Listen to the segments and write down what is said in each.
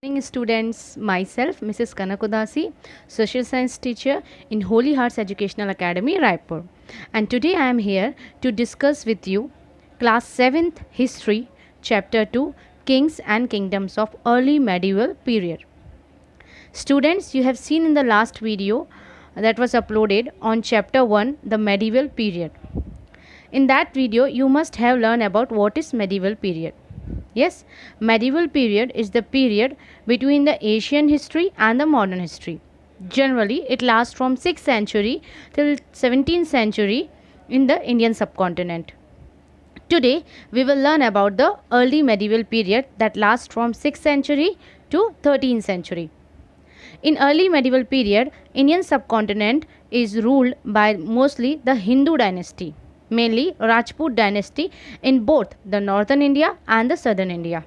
Morning students, myself Mrs. Kanakodasi, social science teacher in Holy Hearts Educational Academy, Raipur. And today I am here to discuss with you class 7th history chapter 2 Kings and Kingdoms of Early Medieval Period. Students, you have seen in the last video that was uploaded on chapter 1 the medieval period. In that video you must have learned about what is medieval period. Yes, medieval period is the period between the ancient history and the modern history. Generally, it lasts from 6th century till 17th century in the Indian subcontinent. Today, we will learn about the early medieval period that lasts from 6th century to 13th century. In early medieval period, Indian subcontinent is ruled by mostly the Hindu dynasty, mainly Rajput dynasty in both the northern India and the southern India.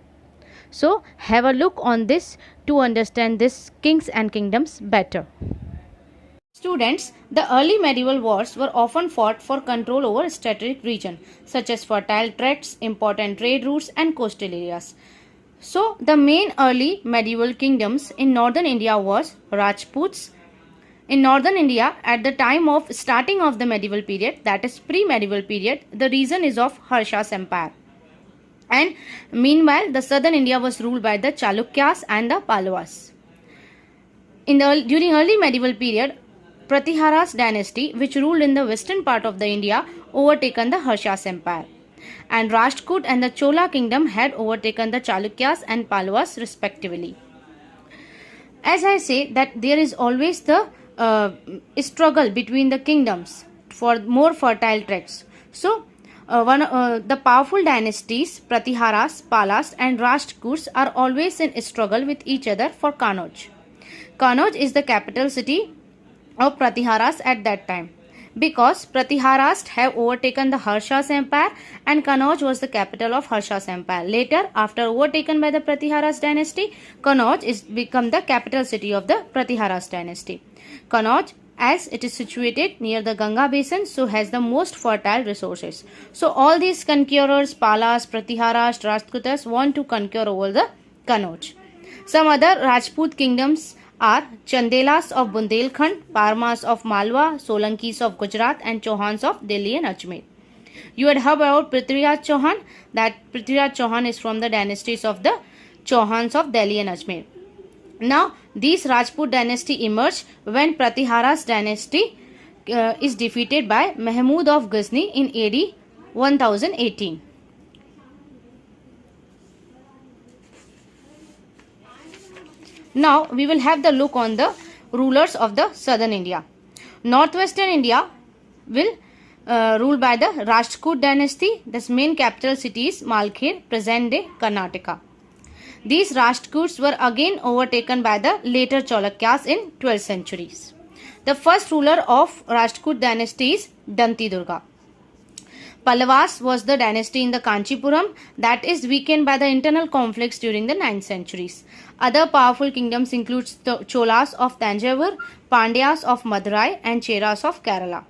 So have a look on this to understand this kings and kingdoms better. Students, the early medieval wars were often fought for control over strategic region such as fertile tracts, important trade routes and coastal areas. So the main early medieval kingdoms in northern India was Rajputs. In northern India, at the time of starting of the medieval period, that is pre-medieval period, the region is of Harsha's empire. And meanwhile, the southern India was ruled by the Chalukyas and the Pallavas. During early medieval period, Pratihara's dynasty, which ruled in the western part of the India, overtaken the Harsha's empire. And Rashtkot and the Chola kingdom had overtaken the Chalukyas and Pallavas respectively. As I say that there is always the struggle between the kingdoms for more fertile tracts. So, the powerful dynasties Pratiharas, Palas and Rashtrakuts are always in struggle with each other for Kannauj. Kannauj is the capital city of Pratiharas at that time, because Pratiharas have overtaken the Harsha's empire and Kannauj was the capital of Harsha's empire. Later, after overtaken by the Pratiharas dynasty, Kannauj is become the capital city of the Pratiharas dynasty. Kannauj, as it is situated near the Ganga basin, so has the most fertile resources. So all these conquerors, Palas, Pratiharas, Rashtrakutas want to conquer over the Kannauj. Some other Rajput kingdoms are Chandelas of Bundelkhand, Parmas of Malwa, Solankis of Gujarat and Chauhans of Delhi and Ajmer. You had heard about Prithviraj Chauhan, that Prithviraj Chauhan is from the dynasties of the Chauhans of Delhi and Ajmer. Now, these Rajput dynasty emerged when Pratihara's dynasty is defeated by Mahmud of Ghazni in AD 1018. Now, we will have the look on the rulers of the southern India. Northwestern India will rule by the Rashtkot dynasty. This main capital city is Malkher, present day Karnataka. These Rashtrakuts were again overtaken by the later Chalukyas in 12th centuries. The first ruler of Rashtkot dynasty is Danti Durga. Pallavas was the dynasty in the Kanchipuram that is weakened by the internal conflicts during the 9th centuries. Other powerful kingdoms include the Cholas of Tanjavur, Pandyas of Madurai and Cheras of Kerala.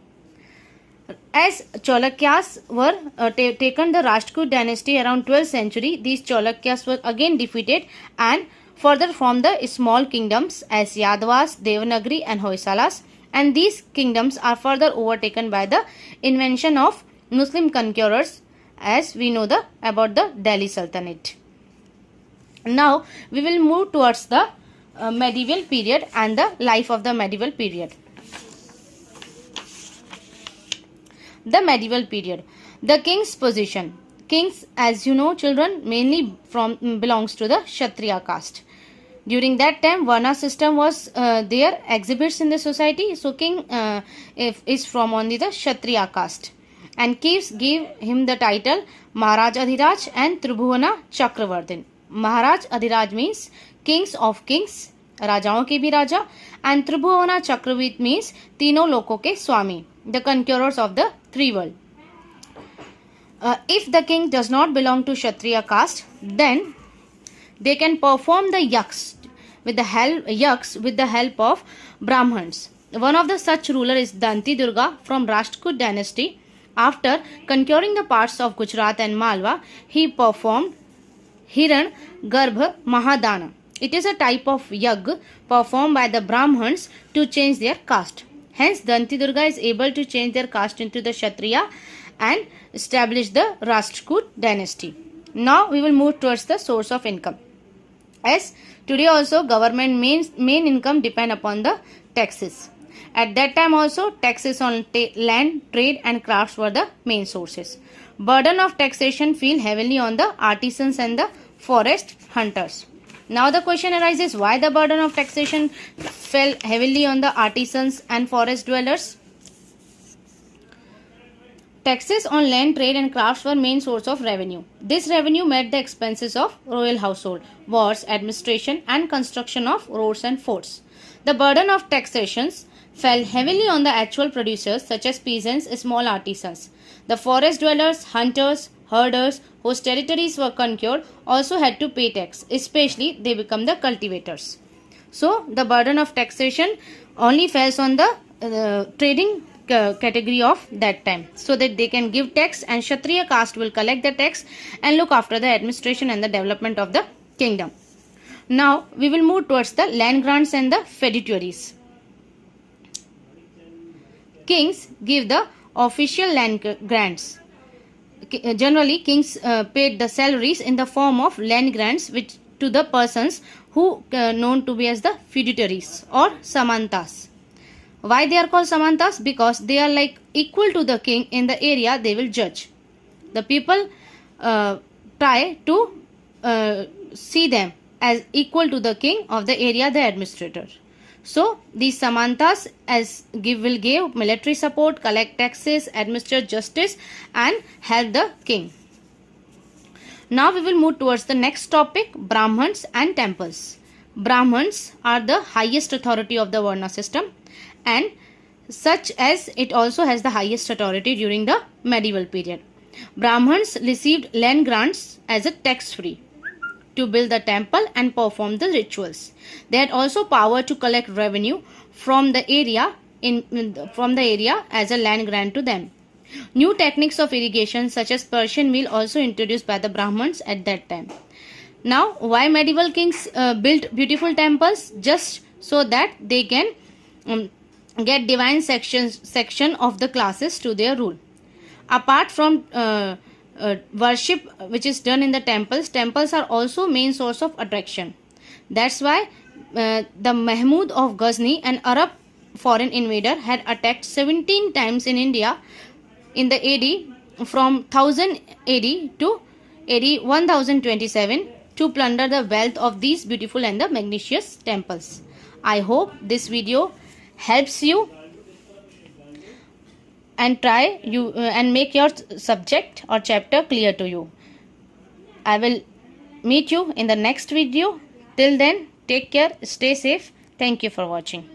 As Chalukyas were taken the Rashtkot dynasty around 12th century, these Chalukyas were again defeated and further formed the small kingdoms as Yadavas, Devanagari and Hoysalas, and these kingdoms are further overtaken by the invention of Muslim conquerors, as we know about the Delhi Sultanate. Now we will move towards the medieval period and the life of the medieval period. The medieval period. The king's position. Kings, as you know children, mainly belongs to the Kshatriya caste. During that time, Varna system was there, exhibits in the society. So king is from only the Kshatriya caste. And gave him the title Maharaj Adhiraj and Tribhuvana Chakravardhan. Maharaj Adhiraj means kings of kings, राजाओं के भी राजा, and Tribhuvana Chakravarti means तीनों लोकों के स्वामी, the conquerors of the three world. If the king does not belong to Kshatriya caste, then they can perform the yaks with the help of Brahmins. One of the such ruler is Danti Durga from Rashtkot dynasty. After conquering the parts of Gujarat and Malwa, he performed Hiran Garbha Mahadana, It is a type of yagg performed by the Brahmins to change their caste. Hence, Danti Durga is able to change their caste into the Kshatriya and establish the Rashtrakoot dynasty. Now, we will move towards the source of income. As today also, government main income depend upon the taxes. At that time also, taxes on land, trade and crafts were the main sources. Burden of taxation fell heavily on the artisans and the forest hunters. Now the question arises, why the burden of taxation fell heavily on the artisans and forest dwellers? Taxes on land, trade and crafts were main source of revenue. This revenue met the expenses of royal household, wars, administration and construction of roads and forts. The burden of taxations fell heavily on the actual producers such as peasants, small artisans. The forest dwellers, hunters, herders whose territories were conquered also had to pay tax, especially they become the cultivators. So the burden of taxation only falls on the trading category of that time, so that they can give tax, and Kshatriya caste will collect the tax and look after the administration and the development of the kingdom. Now we will move towards the land grants and the feudatories. Kings give the official land grants. Generally, kings paid the salaries in the form of land grants which to the persons who known to be as the feudatories or samantas. Why they are called samantas? Because they are like equal to the king in the area they will judge. The people try to see them as equal to the king of the area they administrator. So these samantas will give military support, collect taxes, administer justice and help the king. Now we will move towards the next topic, Brahmins and temples. Brahmins are the highest authority of the Varna system, and such as it also has the highest authority during the medieval period. Brahmins received land grants as a tax free to build the temple and perform the rituals. They had also power to collect revenue from the area as a land grant to them. New techniques of irrigation such as Persian wheel also introduced by the Brahmins at that time. Now, why medieval kings built beautiful temples? Just so that they can get divine section of the classes to their rule. Apart from worship which is done in the temples are also main source of attraction. That's why the Mahmud of Ghazni, an Arab foreign invader, had attacked 17 times in India in the AD from 1000 AD to AD 1027 to plunder the wealth of these beautiful and the magnificent temples. I hope this video helps you and and make your subject or chapter clear to you. I will meet you in the next video. Till then, take care, stay safe. Thank you for watching.